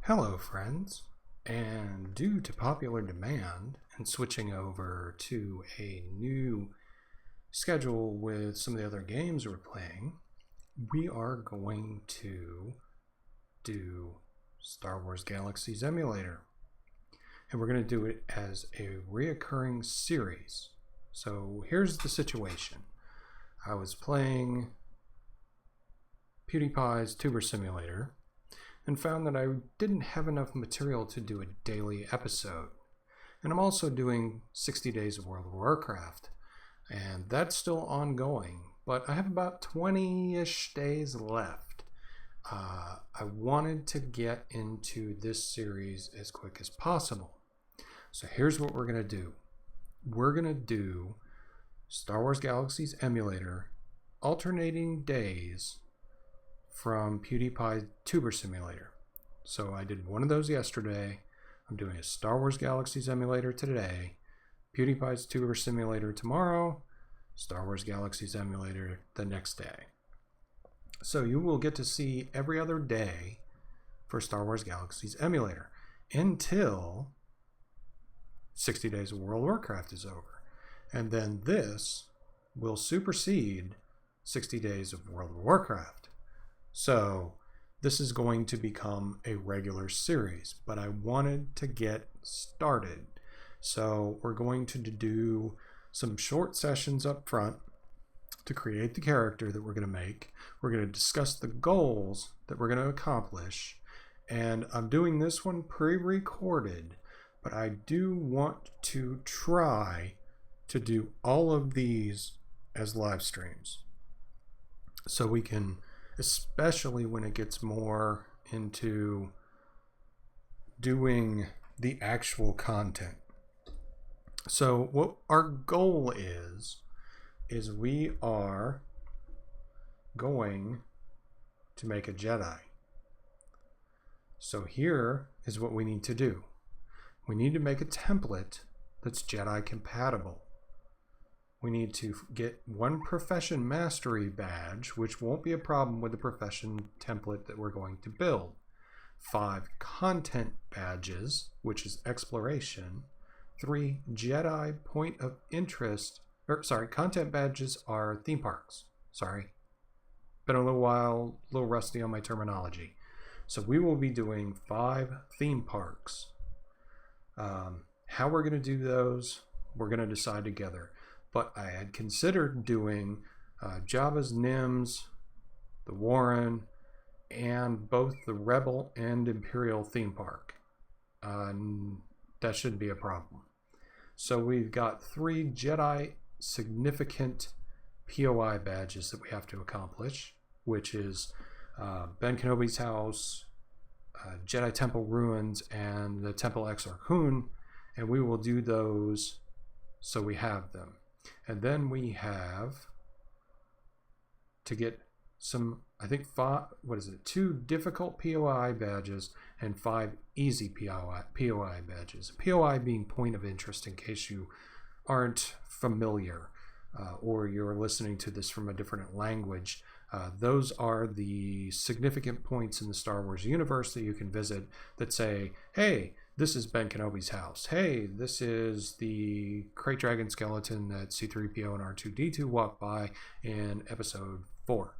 Hello friends, and due to popular demand and switching over to a new schedule with some of the other games we're playing, we are going to do Star Wars Galaxies Emulator. And we're going to do it as a reoccurring series. So here's the situation. I was playing PewDiePie's Tuber Simulator and found that I didn't have enough material to do a daily episode. And I'm also doing 60 Days of World of Warcraft, and that's still ongoing, but I have about 20-ish days left. I wanted to get into this series as quick as possible. So here's what we're going to do. We're going to do Star Wars Galaxies Emulator alternating days from PewDiePie's Tuber Simulator. So I did one of those yesterday. I'm doing a Star Wars Galaxies Emulator today, PewDiePie's Tuber Simulator tomorrow, Star Wars Galaxies Emulator the next day. So you will get to see every other day for Star Wars Galaxies Emulator until 60 Days of World of Warcraft is over. And then this will supersede 60 Days of World of Warcraft. So this is going to become a regular series, but I wanted to get started. So we're going to do some short sessions up front to create the character that we're going to make. We're going to discuss the goals that we're going to accomplish. And I'm doing this one pre-recorded, but I do want to try to do all of these as live streams. So we can, especially when it gets more into doing the actual content. So what our goal is we are going to make a Jedi. So here is what we need to do. We need to make a template that's Jedi compatible. We need to get one profession mastery badge, which won't be a problem with the profession template that we're going to build. 5 content badges, which is exploration. 3 Jedi point of interest, content badges are theme parks. Been a little rusty on my terminology. So we will be doing 5 theme parks. How we're going to do those, we're going to decide together. But I had considered doing Jabba's Nims, the Warren, and both the Rebel and Imperial theme park. That shouldn't be a problem. So we've got 3 Jedi significant POI badges that we have to accomplish, which is Ben Kenobi's house, Jedi Temple Ruins, and the Temple Exar Kun, and we will do those so we have them. And then we have to get some, I think 2 difficult POI badges and 5 easy POI badges. POI being point of interest, in case you aren't familiar or you're listening to this from a different language. Those are the significant points in the Star Wars universe that you can visit that say, hey, this is Ben Kenobi's house. Hey, this is the Krayt Dragon skeleton that C-3PO and R2-D2 walked by in episode 4.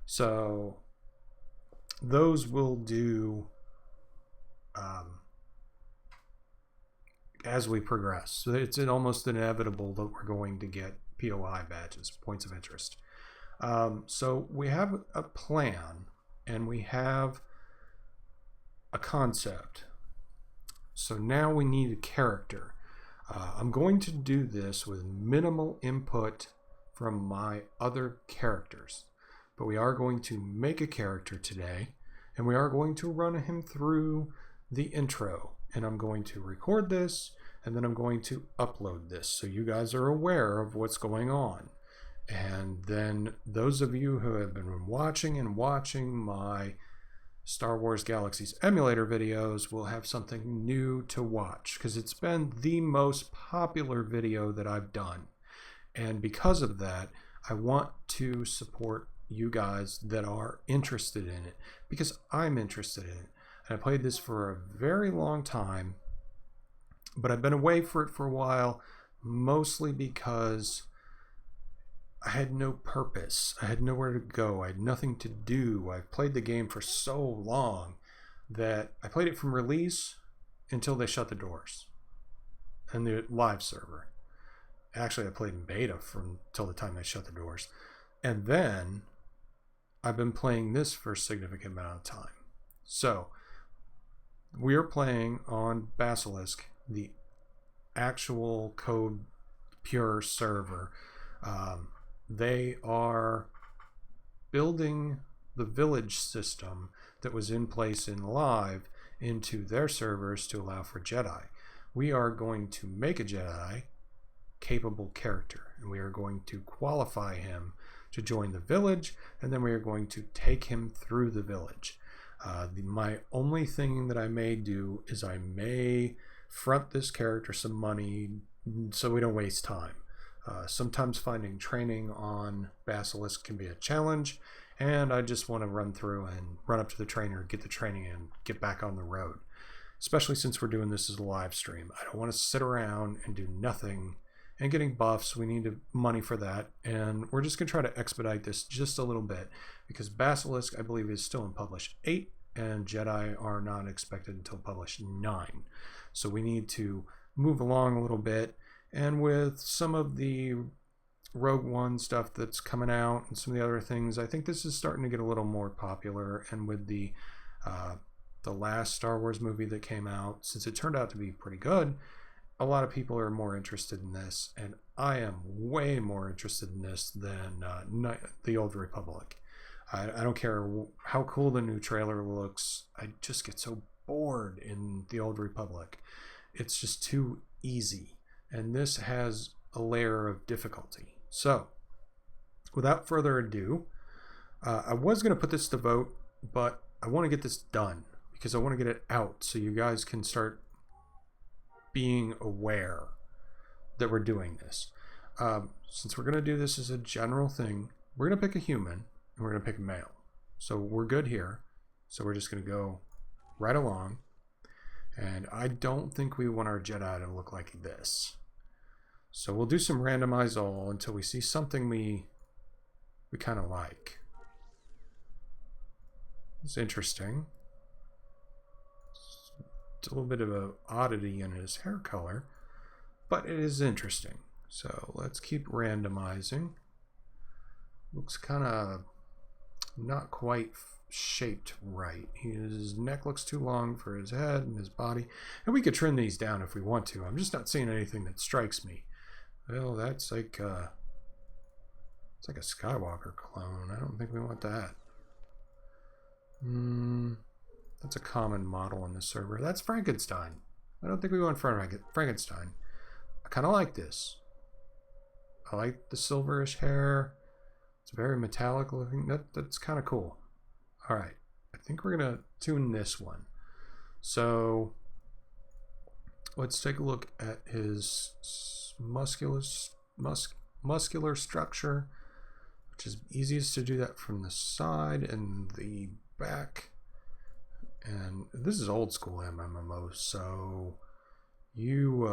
So those will do as we progress. So it's almost inevitable that we're going to get POI badges, points of interest. So we have a plan and we have a concept. So now we need a character. I'm going to do this with minimal input from my other characters. But we are going to make a character today, and we are going to run him through the intro. And I'm going to record this, and then I'm going to upload this so you guys are aware of what's going on. And then those of you who have been watching my Star Wars Galaxies Emulator videos will have something new to watch, because it's been the most popular video that I've done. And because of that, I want to support you guys that are interested in it, because I'm interested in it. And I played this for a very long time, but I've been away for it for a while, mostly because I had no purpose. I had nowhere to go. I had nothing to do. I've played the game for so long that I played it from release until they shut the doors and the live server. Actually, I played in beta from till the time they shut the doors. And then I've been playing this for a significant amount of time. So we are playing on Basilisk, the actual code pure server. They are building the village system that was in place in live into their servers to allow for Jedi. We are going to make a Jedi capable character, and we are going to qualify him to join the village, and then we are going to take him through the village. My only thing that I may do is I may front this character some money so we don't waste time. Sometimes finding training on Basilisk can be a challenge, and I just want to run through and run up to the trainer, get the training, and get back on the road. Especially since we're doing this as a live stream. I don't want to sit around and do nothing and getting buffs. We need money for that, and we're just going to try to expedite this just a little bit because Basilisk, I believe, is still in Publish 8, and Jedi are not expected until Publish 9. So we need to move along a little bit, and with some of the Rogue One stuff that's coming out and some of the other things, I think this is starting to get a little more popular, and with the last Star Wars movie that came out, since it turned out to be pretty good, a lot of people are more interested in this, and I am way more interested in this than the Old Republic. I don't care how cool the new trailer looks. I just get so bored in the Old Republic. It's just too easy, and this has a layer of difficulty. So, without further ado, I was going to put this to vote, but I want to get this done because I want to get it out so you guys can start being aware that we're doing this. Since we're going to do this as a general thing, we're going to pick a human and we're going to pick a male. So we're good here. So we're just going to go right along. And I don't think we want our Jedi to look like this. So we'll do some randomize all until we see something we kind of like. It's interesting. It's a little bit of an oddity in his hair color, but it is interesting. So let's keep randomizing. Looks kind of not quite shaped right. His neck looks too long for his head and his body. And we could trim these down if we want to. I'm just not seeing anything that strikes me. Well, that's like it's like a Skywalker clone. I don't think we want that. That's a common model on the server. That's Frankenstein. I don't think we want Frankenstein. I kind of like this. I like the silverish hair. It's very metallic looking. That's kind of cool. All right. I think we're going to tune this one. So let's take a look at his muscular structure, which is easiest to do that from the side and the back. And this is old school MMO, so you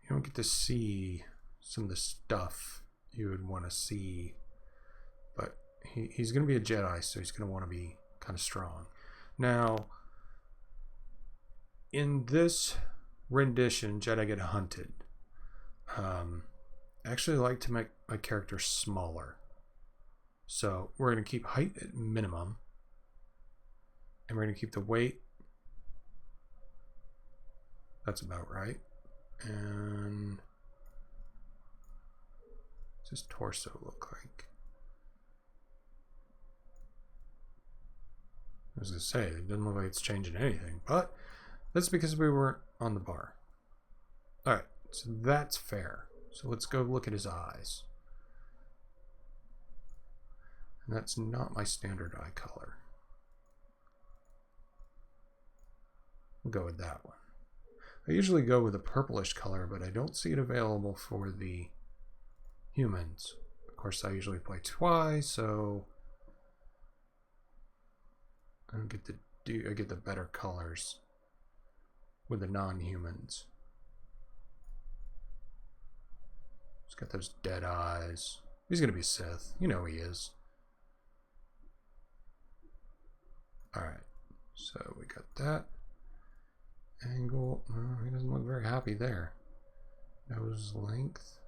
don't get to see some of the stuff you would want to see, but he's going to be a Jedi, so he's going to want to be kind of strong. Now, in this rendition, Jedi get hunted. I actually like to make my character smaller, so we're going to keep height at minimum. And we're going to keep the weight. That's about right. And what's his torso look like? I was going to say, it doesn't look like it's changing anything, but that's because we weren't on the bar. Alright, so that's fair. So let's go look at his eyes. And that's not my standard eye color. We'll go with that one. I usually go with a purplish color, but I don't see it available for the humans. Of course, I usually play twice, so I get the better colors with the non-humans. He's got those dead eyes. He's gonna be Sith. You know he is. Alright, so we got that. Angle. He doesn't look very happy there. Nose length.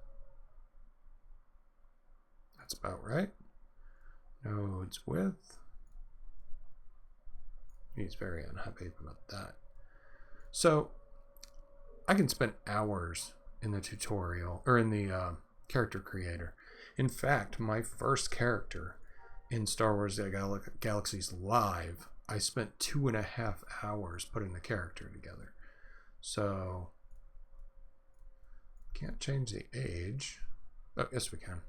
That's about right. Nose width. He's very unhappy about that. So I can spend hours in the tutorial or in the character creator. In fact, my first character in Star Wars Galaxies Live, I spent 2.5 hours putting the character together. So can't change the age. Oh, yes we can.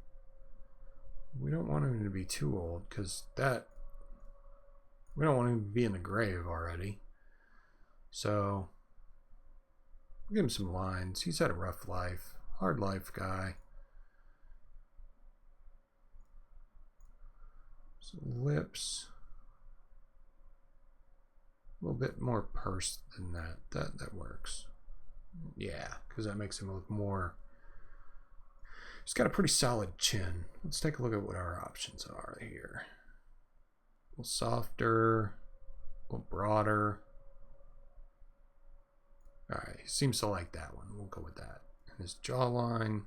We don't want him to be too old because that we don't want him to be in the grave already. So we'll give him some lines. He's had a rough life, hard life guy. So lips, a little bit more pursed than that. That works. Yeah, because that makes him look more. He's got a pretty solid chin. Let's take a look at what our options are here. A little softer, a little broader. Alright, he seems to like that one. We'll go with that. And his jawline,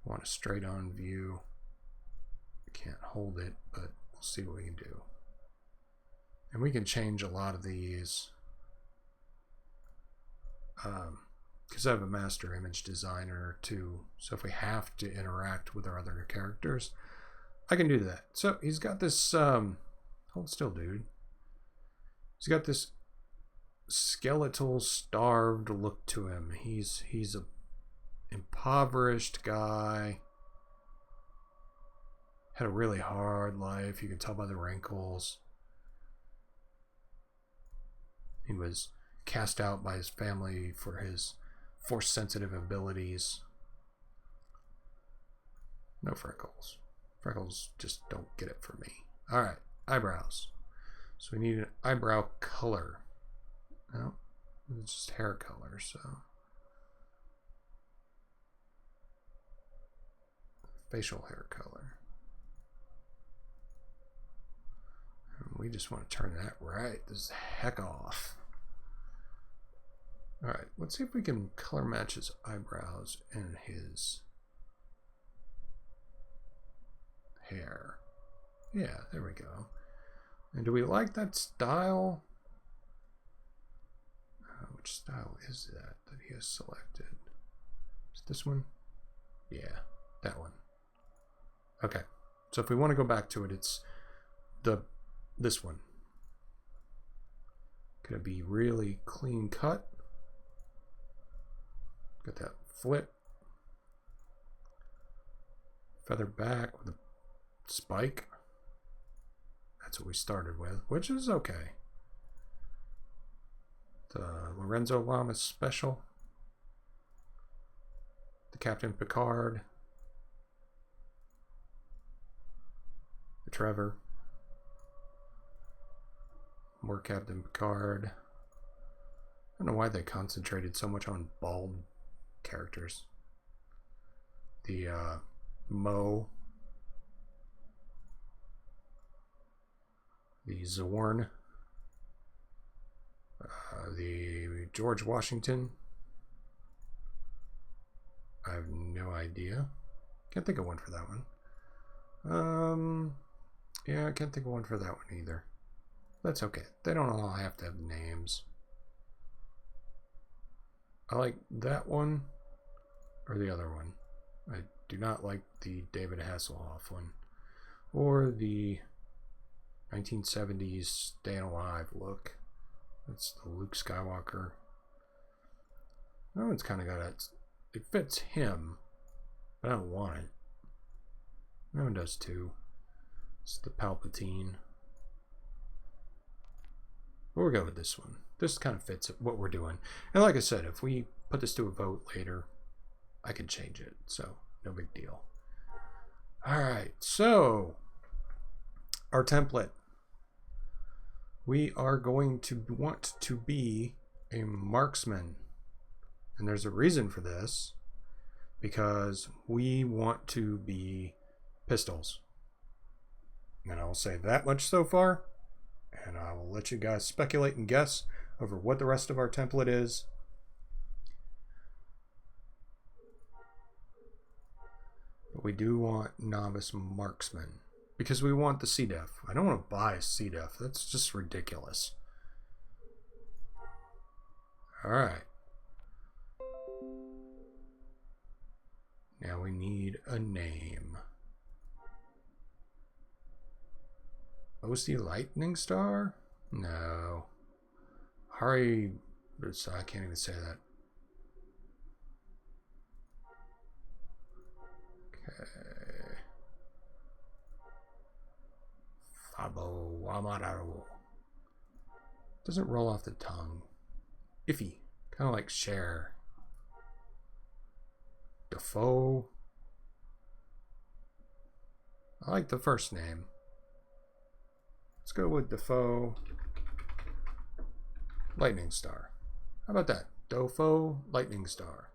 want a straight on view. Can't hold it, but we'll see what we can do. And we can change a lot of these. Because I have a master image designer too, so if we have to interact with our other characters, I can do that. So he's got this hold still, dude. He's got this skeletal, starved look to him. He's a impoverished guy. Had a really hard life. You can tell by the wrinkles. He was cast out by his family for his force-sensitive abilities. No freckles. Freckles just don't get it for me. Alright, eyebrows. So we need an eyebrow color. No, it's just hair color, so. Facial hair color. And we just want to turn that right the heck off. Alright, let's see if we can color match his eyebrows and his hair. Yeah, there we go. And do we like that style? Which style is that he has selected? Is this one? Yeah, that one. Okay, so if we want to go back to it, it's this one. Could it be really clean cut? Got that flip. Feather back with a spike. That's what we started with, which is okay. The Lorenzo Lamas special. The Captain Picard. The Trevor. More Captain Picard. I don't know why they concentrated so much on bald characters. The Mo. The Zorn. The George Washington. I have no idea. Can't think of one for that one. Yeah, I can't think of one for that one either. That's okay. They don't all have to have names. I like that one or the other one. I do not like the David Hasselhoff one or the 1970s Staying Alive look. That's the Luke Skywalker. That one's kind of got it fits him, but I don't want it. That one does too. It's the Palpatine. But we'll go with this one. This kind of fits what we're doing. And like I said, if we put this to a vote later, I can change it. So no big deal. All right. So our template. we are going to want to be a marksman. And there's a reason for this, because we want to be pistols. And I'll say that much so far, and I will let you guys speculate and guess over what the rest of our template is. But we do want novice marksman, because we want the C-Def. I don't want to buy a C-Def. That's just ridiculous. Alright. Now we need a name. OC Lightning Star? No. Hari... I can't even say that. Okay. Fabo Amaro. Doesn't roll off the tongue. Iffy. Kind of like Cher. Defoe. I like the first name. Let's go with Defoe Lightning Star. How about that? Defoe Lightning Star.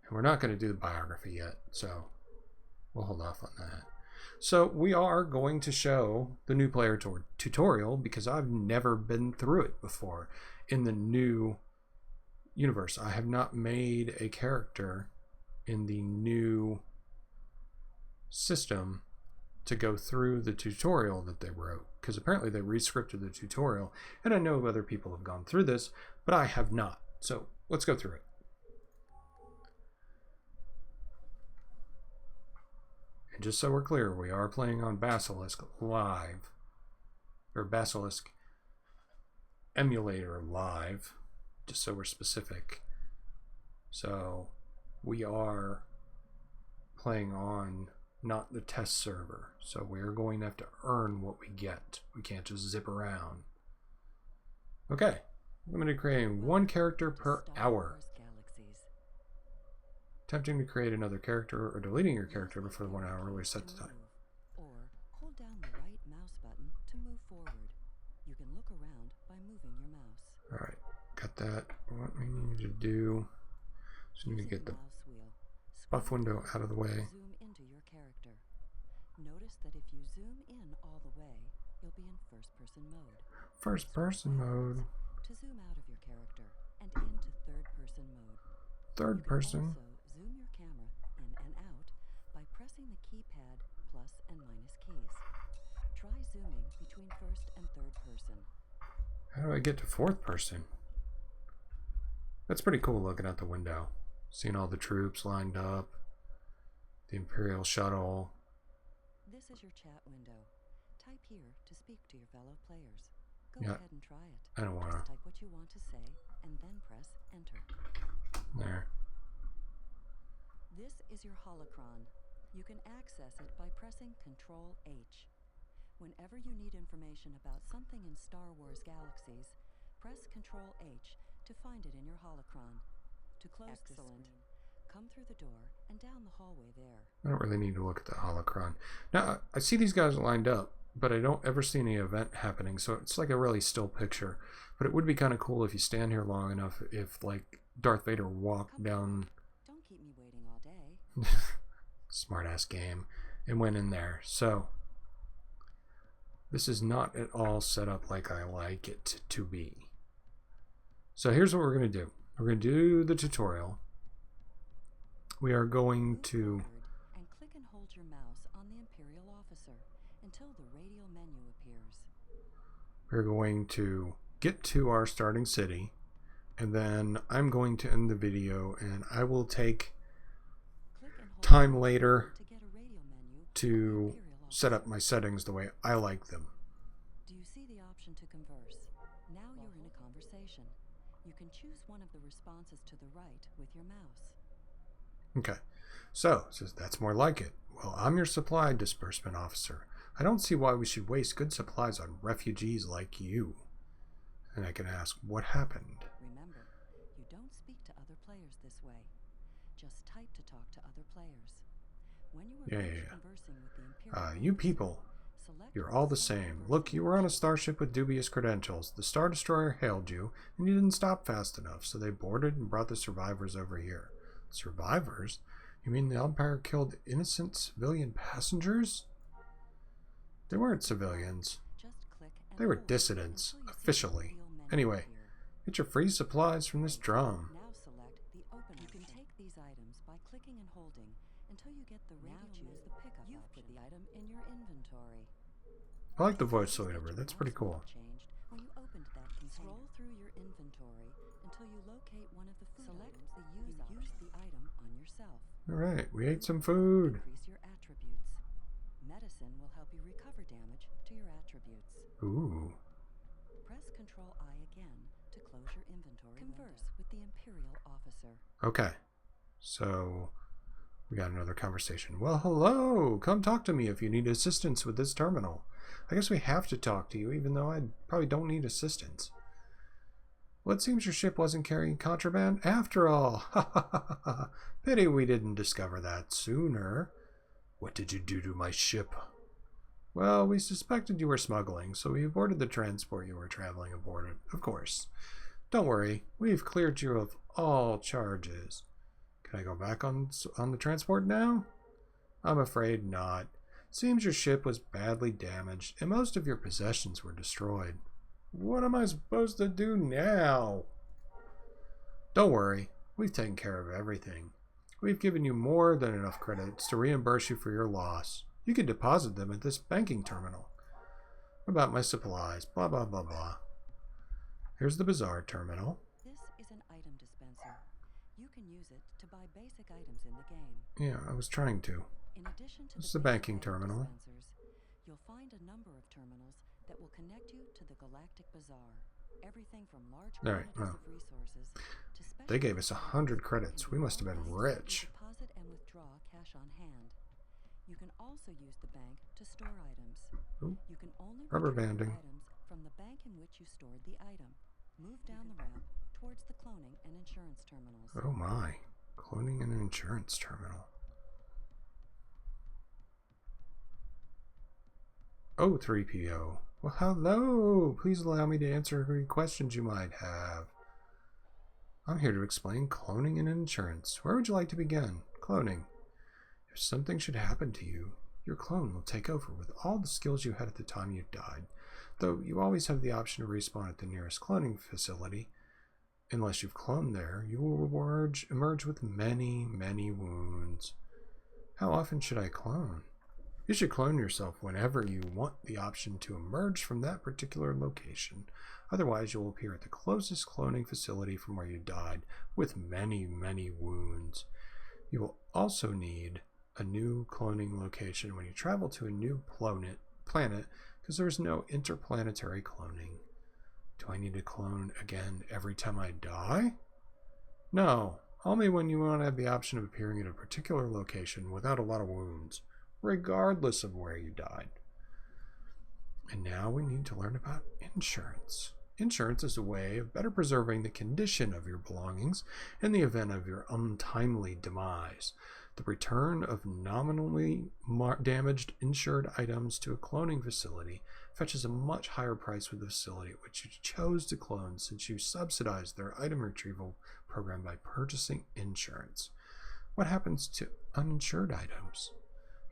And we're not going to do the biography yet, so we'll hold off on that. So we are going to show the new player tutorial, because I've never been through it before. In the new universe, I have not made a character in the new system to go through the tutorial that they wrote, because apparently they re-scripted the tutorial, and I know other people have gone through this, but I have not. So let's go through it. And just so we're clear, we are playing on Basilisk Live, or Basilisk Emulator Live, just so we're specific. So we are playing on not the test server, so we're going to have to earn what we get. We can't just zip around. Okay, I'm going to create one character per hour. Attempting to create another character or deleting your character before the 1 hour we set the time. Or hold down the right mouse button to move forward. You can look around by moving your mouse. Alright, got that. What we need to do is we need to get the buff window out of the way. Zoom into your character. Notice that if you zoom in all the way, you'll be in first-person mode. First-person mode. To zoom out of your character and into third-person mode. Third person. Zoom your camera in and out by pressing the keypad plus and minus keys. Try zooming between first and third person. How do I get to fourth person? That's pretty cool looking out the window. Seeing all the troops lined up. The Imperial shuttle. This is your chat window. Type here to speak to your fellow players. Go Yeah, ahead and try it. I don't want to. Just type what you want to say and then press enter. There. This is your holocron. You can access it by pressing Control H. Whenever you need information about something in Star Wars Galaxies, press Control H to find it in your holocron. To close the screen, come through the door and down the hallway there. I don't really need to look at the holocron. Now, I see these guys lined up, but I don't ever see any event happening, so it's like a really still picture. But it would be kind of cool if you stand here long enough, if like Darth Vader walked down... Don't keep me waiting all day. Smart ass game, and went in there. So this is not at all set up like I like it to be. So here's what we're going to do. We're going to do the tutorial. We are going to and click and hold your mouse on the Imperial officer until the radial menu appears. We're going to get to our starting city, and then I'm going to end the video, and I will take time later to set up my settings the way I like them. Do you see the option to converse? Now you're in a conversation. You can choose one of the responses to the right with your mouse. Okay, so it says that's more like it. Well, I'm your supply disbursement officer. I don't see why we should waste good supplies on refugees like you. And I can ask, what happened? Remember, you don't speak to other players this way. Just type to talk to other players. When you are conversing with the Imperial you people, Select You're all the same. Look, you were on a starship with dubious credentials. The Star Destroyer hailed you, and you didn't stop fast enough, so they boarded and brought the survivors over here. Survivors? You mean the Empire killed innocent civilian passengers? They weren't civilians. Just click and They were hold dissidents, until you see the officially. reveal menu Anyway, appear. get your free supplies from this drum. Now select the open. You can take these items by clicking and holding until you get the radio. Now choose the pickup. You've put the item in your inventory. I like the voiceover. That's pretty cool. Changed when you opened that container. Scroll through your inventory until you locate one of the food. Select the use the item on yourself. Alright, we ate some food. Increase your attributes. Medicine will help you recover damage to your attributes. Ooh. Press Control I again to close your inventory. Converse with the Imperial officer. Okay. So, we got another conversation. Well, hello! Come talk to me if you need assistance with this terminal. I guess we have to talk to you, even though I probably don't need assistance. Well, it seems your ship wasn't carrying contraband after all. Ha ha ha ha. Pity we didn't discover that sooner. What did you do to my ship? Well, we suspected you were smuggling, so we aborted the transport you were traveling aboard, of course. Don't worry, we've cleared you of all charges. Can I go back on the transport now? I'm afraid not. Seems your ship was badly damaged, and most of your possessions were destroyed. What am I supposed to do now? Don't worry, we've taken care of everything. We've given you more than enough credits to reimburse you for your loss. You can deposit them at this banking terminal. What about my supplies? Blah, blah, blah, blah. Here's the bazaar terminal. This is an item dispenser. You can use it to buy basic items in the game. Yeah, I was trying to. In addition to This is the basic banking item terminal. dispensers, you'll find a number of terminals that will connect you to the Galactic Bazaar. Everything from large Alright, quantities of resources to special They gave us 100 credits. We must have been rich. deposit and withdraw cash on hand. You can also use the bank to store items. Ooh, You can only rubber retrieve banding. items from the bank in which you stored the item. Move down the ramp towards the cloning and insurance terminals. Oh my. Cloning and insurance terminal. Oh, 3PO. Well, hello! Please allow me to answer any questions you might have. I'm here to explain cloning and insurance. Where would you like to begin? Cloning. If something should happen to you, your clone will take over with all the skills you had at the time you died, though you always have the option to respawn at the nearest cloning facility. Unless you've cloned there, you will emerge with many, many wounds. How often should I clone? You should clone yourself whenever you want the option to emerge from that particular location. Otherwise, you will appear at the closest cloning facility from where you died with many, many wounds. You will also need a new cloning location when you travel to a new planet because there's no interplanetary cloning. Do I need to clone again every time I die? No, only when you want to have the option of appearing at a particular location without a lot of wounds, regardless of where you died. And now we need to learn about insurance. Insurance is a way of better preserving the condition of your belongings in the event of your untimely demise. The return of nominally damaged insured items to a cloning facility fetches a much higher price with the facility at which you chose to clone, since you subsidized their item retrieval program by purchasing insurance. What happens to uninsured items?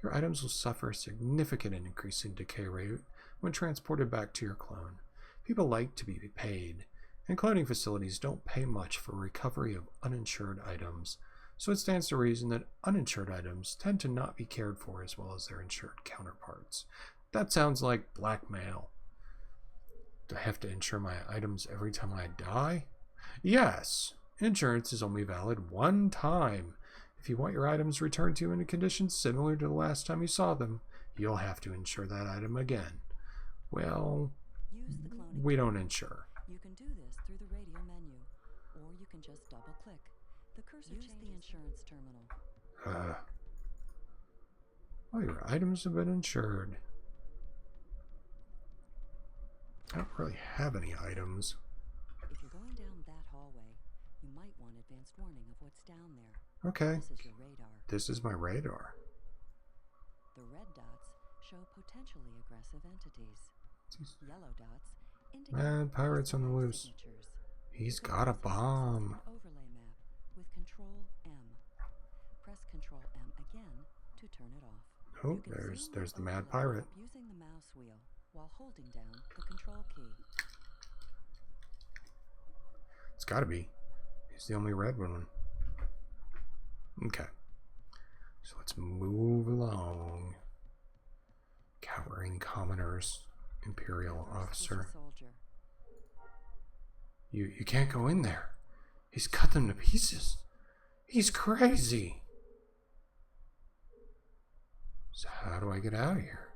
Your items will suffer a significant increase in decay rate when transported back to your clone. People like to be paid, and cloning facilities don't pay much for recovery of uninsured items, so it stands to reason that uninsured items tend to not be cared for as well as their insured counterparts. That sounds like blackmail. Do I have to insure my items every time I die? Yes. Insurance is only valid one time. If you want your items returned to you in a condition similar to the last time you saw them, you'll have to insure that item again. Well, Use the cloning we don't insure. You can do this through the radio menu, or you can just double-click. The cursor Use the insurance terminal. All your items have been insured. I don't really have any items. If you're going down that hallway, you might want advanced warning of what's down there. Okay. This is your radar. This is my radar. The red dots show potentially aggressive entities. Yellow dots indicate Mad pirates on the loose. signatures. He's got a bomb. An overlay map with Control M. Press Control M again to turn it off. Oh, there's the mad pirate. Using the mouse wheel while holding down the Control key. It's got to be. He's the only red one. Okay. So let's move along. Cowering commoners, Imperial officer. You can't go in there. He's cut them to pieces. He's crazy. So how do I get out of here?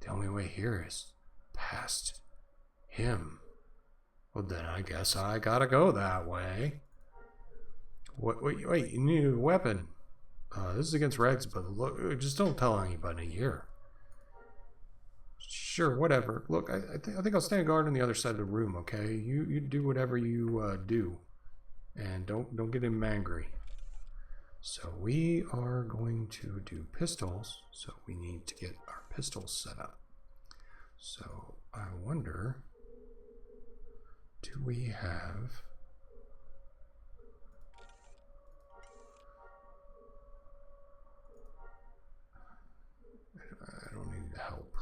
The only way here is past him. Well, then I guess I gotta go that way. Wait, you need a weapon. This is against regs, but look, just don't tell anybody here. Sure, whatever. Look, I think I'll stand guard on the other side of the room, okay? You do whatever you do. And don't get him angry. So we are going to do pistols, so we need to get our pistols set up. So I wonder, do we have... I don't need help.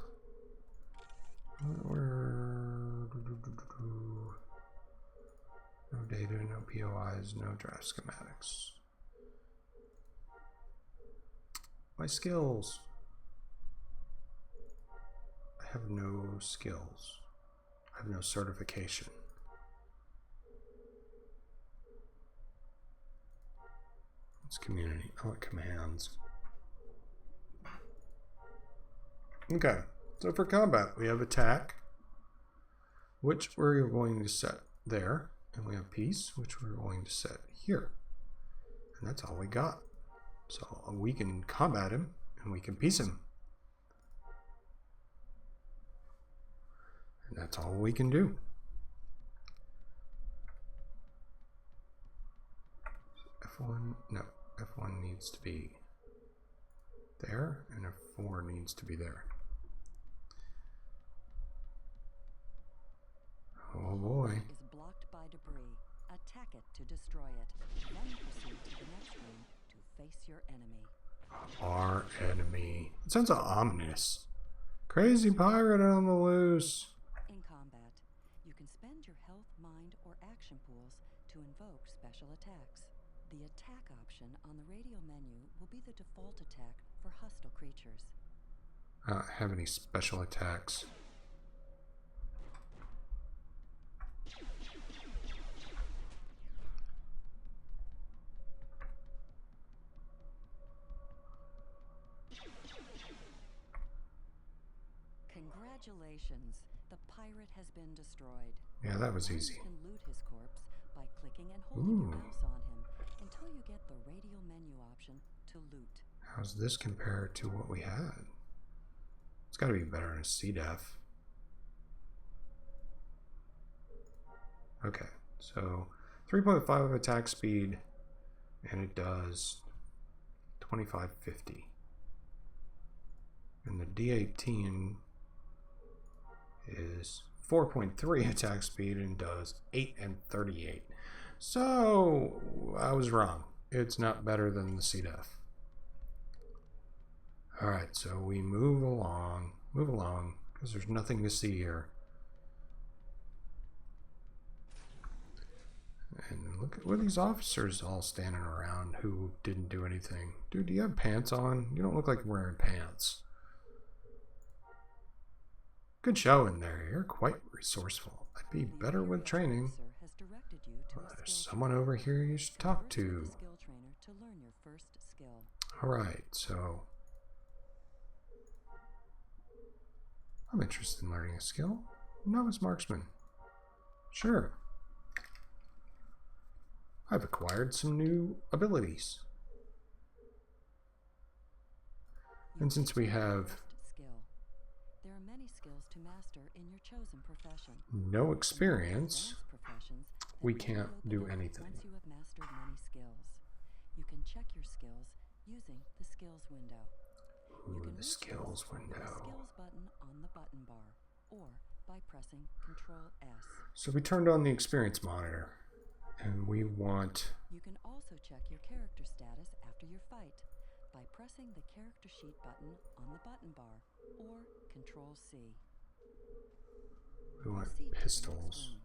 No data, no POIs, no draft schematics. My skills. I have no skills. I have no certification. It's community. I want commands. Okay, so for combat, we have attack, which we're going to set there, and we have peace, which we're going to set here. And that's all we got. So we can combat him, and we can peace him. And that's all we can do. F1, no, F1 needs to be there, and F4 needs to be there. Oh boy. Is blocked by debris. Attack it to destroy it. Then proceed to the next room to face your enemy. Our enemy. It sounds ominous. Crazy pirate on the loose. In combat, you can spend your health, mind, or action pools to invoke special attacks. The attack option on the radio menu will be the default attack for hostile creatures. I don't have any special attacks. Congratulations, the pirate has been destroyed. Yeah, that was easy. You can loot his corpse by clicking and holding your mouse on him until you get the radial menu option to loot. How's this compared to what we had? It's got to be better than a C-Def. Okay, so 3.5 attack speed, and it does 2550. And the D18 is 4.3 attack speed and does 8 and 38. So I was wrong. It's not better than the C-Def. Alright, so we move along, because there's nothing to see here. And look at these officers all standing around who didn't do anything. Dude, do you have pants on? You don't look like you're wearing pants. Good show in there. You're quite resourceful. I'd be better with training. There's someone over here you should talk to. Alright, so I'm interested in learning a skill. Novice marksman. Sure. I've acquired some new abilities. And since we have there are many skills to master in your chosen profession. No experience, we can't do anything. Once you have mastered many skills, you can check your skills using the skills window. You can the reach skills this from the window. skills button on the button bar, or by pressing Control S. So we turned on the experience monitor, and we want... You can also check your character status after your fight by pressing the character sheet button on the button bar, or Control C. We want Proceed to the next pistols. room.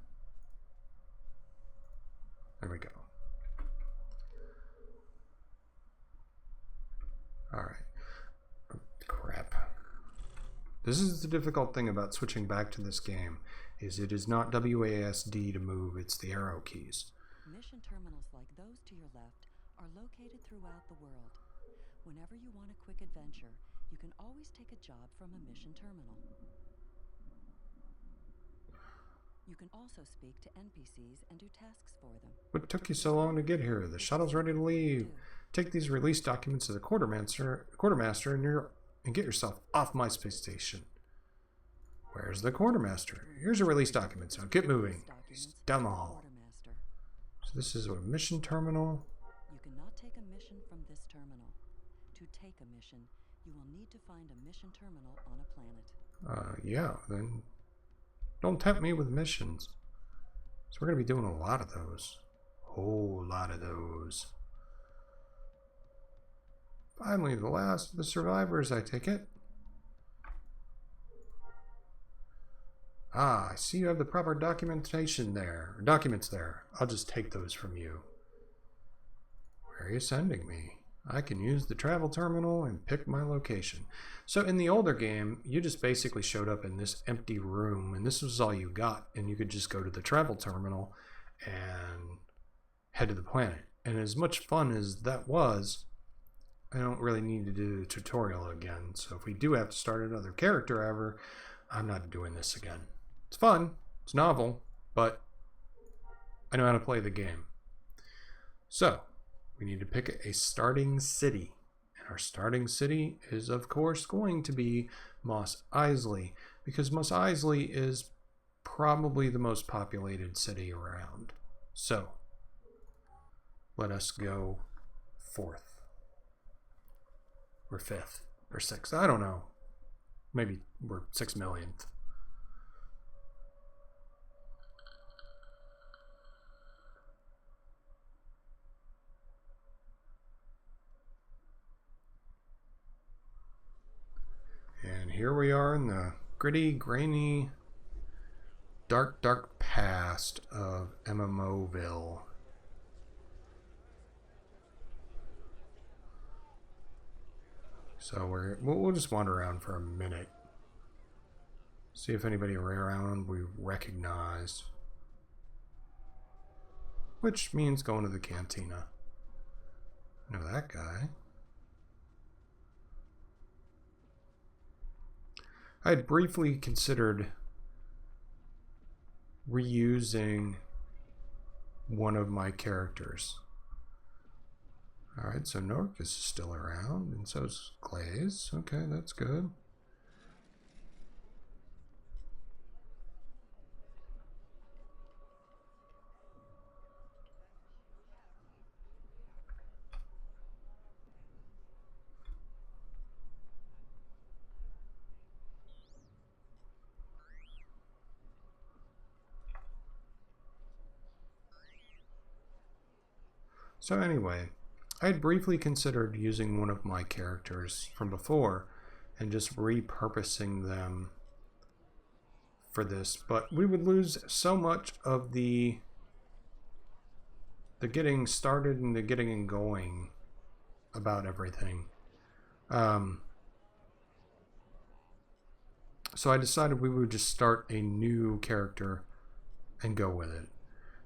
There we go. Alright. Crap. This is the difficult thing about switching back to this game, is it is not WASD to move, it's the arrow keys. Mission terminals like those to your left are located throughout the world. Whenever you want a quick adventure, you can always take a job from a mission terminal. You can also speak to NPCs and do tasks for them. What took you so long to get here? The shuttle's ready to leave. Take these release documents to the quartermaster and get yourself off my space station. Where's the quartermaster? Here's your release documents. Now get moving. He's down the hall. So this is a mission terminal. You cannot take a mission from this terminal. To take a mission, you will need to find a mission terminal on a planet. Yeah, then don't tempt me with missions. So we're going to be doing a lot of those. Whole lot of those. Finally, the last of the survivors, I take it. Ah, I see you have the proper documentation there. Documents there. I'll just take those from you. Where are you sending me? I can use the travel terminal and pick my location. So in the older game, you just basically showed up in this empty room, and this was all you got, and you could just go to the travel terminal and head to the planet. And as much fun as that was, I don't really need to do the tutorial again. So if we do have to start another character ever, I'm not doing this again. It's fun, it's novel, but I know how to play the game. So we need to pick a starting city. And our starting city is, of course, going to be Mos Eisley, because Mos Eisley is probably the most populated city around. So let us go 4th. Or 5th. Or 6th. I don't know. Maybe we're 6 millionth. And here we are in the gritty, grainy, dark past of MMOville. So we'll just wander around for a minute. See if anybody around we recognize. Which means going to the Cantina. I know that guy. I had briefly considered reusing one of my characters. Alright, so Nork is still around, and so is Glaze. Okay, that's good. So anyway, I had briefly considered using one of my characters from before and just repurposing them for this, but we would lose so much of the getting started and the getting and going about everything. So I decided we would just start a new character and go with it.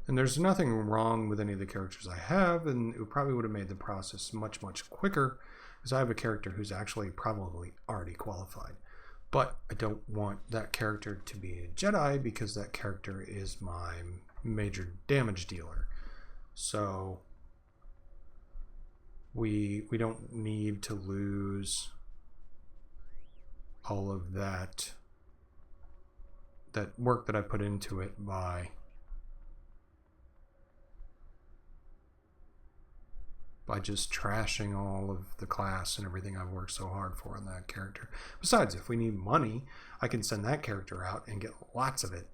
And there's nothing wrong with any of the characters I have, and it probably would have made the process much quicker, because I have a character who's actually probably already qualified. But I don't want that character to be a Jedi, because that character is my major damage dealer. So we don't need to lose all of that work that I put into it by by just trashing all of the class and everything I've worked so hard for on that character. Besides, if we need money, I can send that character out and get lots of it.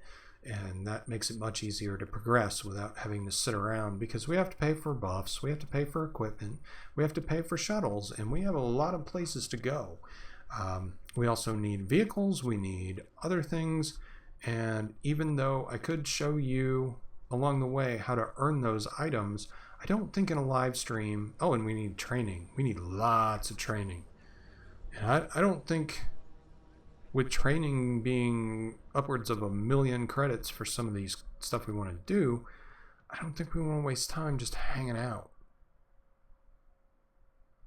And that makes it much easier to progress without having to sit around, because we have to pay for buffs, we have to pay for equipment, we have to pay for shuttles, and we have a lot of places to go. We also need vehicles, we need other things, and even though I could show you along the way how to earn those items, I don't think in a live stream. Oh, and we need training. We need lots of training. And I don't think, with training being upwards of 1 million credits for some of these stuff we want to do, I don't think we want to waste time just hanging out.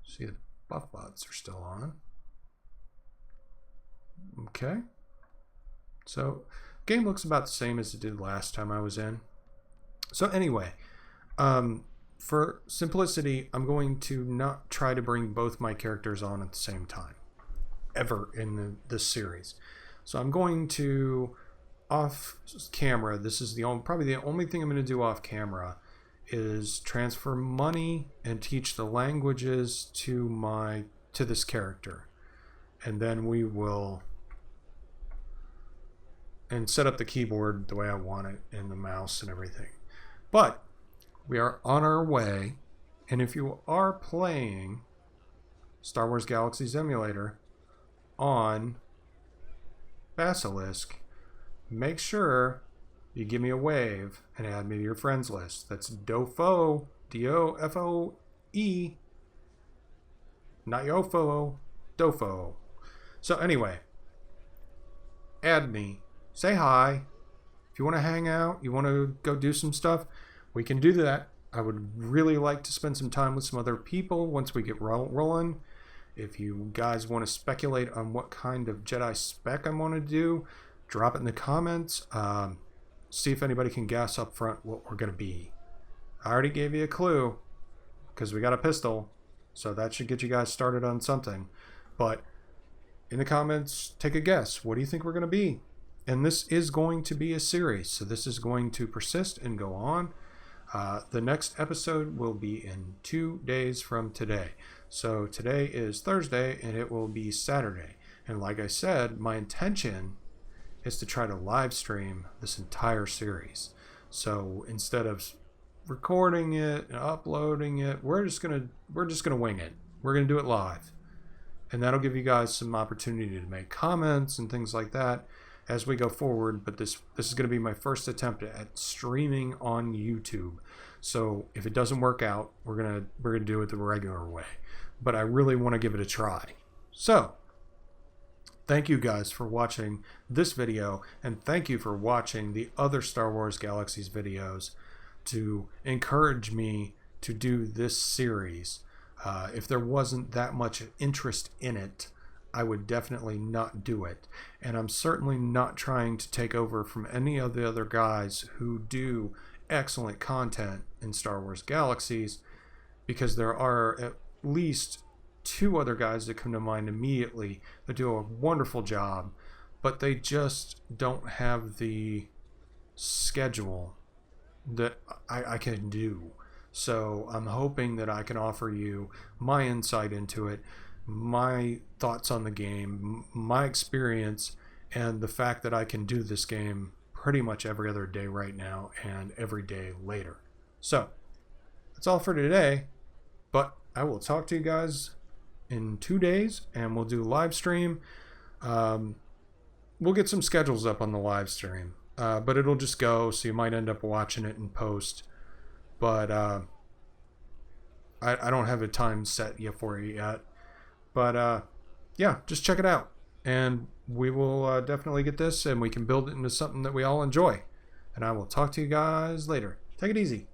See, the buff bots are still on. Okay. So, game looks about the same as it did last time I was in. So anyway, for simplicity, I'm going to not try to bring both my characters on at the same time, ever in this series. So I'm going to, off camera, this is probably the only thing I'm going to do off camera, is transfer money and teach the languages to this character. And then we will, and set up the keyboard the way I want it and the mouse and everything. But we are on our way, and if you are playing Star Wars Galaxies Emulator on Basilisk, make sure you give me a wave and add me to your friends list. That's Dofo, D-O-F-O-E, not Yofo, Dofo. So anyway, add me, say hi. If you want to hang out, you want to go do some stuff, we can do that. I would really like to spend some time with some other people once we get rolling. If you guys want to speculate on what kind of Jedi spec I want to do, drop it in the comments. See if anybody can guess up front what we're going to be. I already gave you a clue because we got a pistol, so that should get you guys started on something. But in the comments, take a guess. What do you think we're going to be? And this is going to be a series, so this is going to persist and go on. The next episode will be in 2 days from today. So today is Thursday, and it will be Saturday. And like I said, my intention is to try to live stream this entire series. So instead of recording it and uploading it, we're just gonna wing it. We're gonna do it live, and that'll give you guys some opportunity to make comments and things like that as we go forward. But this is going to be my first attempt at streaming on YouTube. So if it doesn't work out, we're gonna do it the regular way. But I really want to give it a try. So thank you guys for watching this video, and thank you for watching the other Star Wars Galaxies videos to encourage me to do this series. If there wasn't that much interest in it, I would definitely not do it. And I'm certainly not trying to take over from any of the other guys who do excellent content in Star Wars Galaxies, because there are at least 2 other guys that come to mind immediately that do a wonderful job, but they just don't have the schedule that I can do. So I'm hoping that I can offer you my insight into it, my thoughts on the game, my experience, and the fact that I can do this game pretty much every other day right now and every day later. So that's all for today, but I will talk to you guys in 2 days, and we'll do a live stream. We'll get some schedules up on the live stream, but it'll just go, so you might end up watching it in post. But I don't have a time set yet for you yet. But yeah, just check it out, and we will definitely get this, and we can build it into something that we all enjoy. And I will talk to you guys later. Take it easy.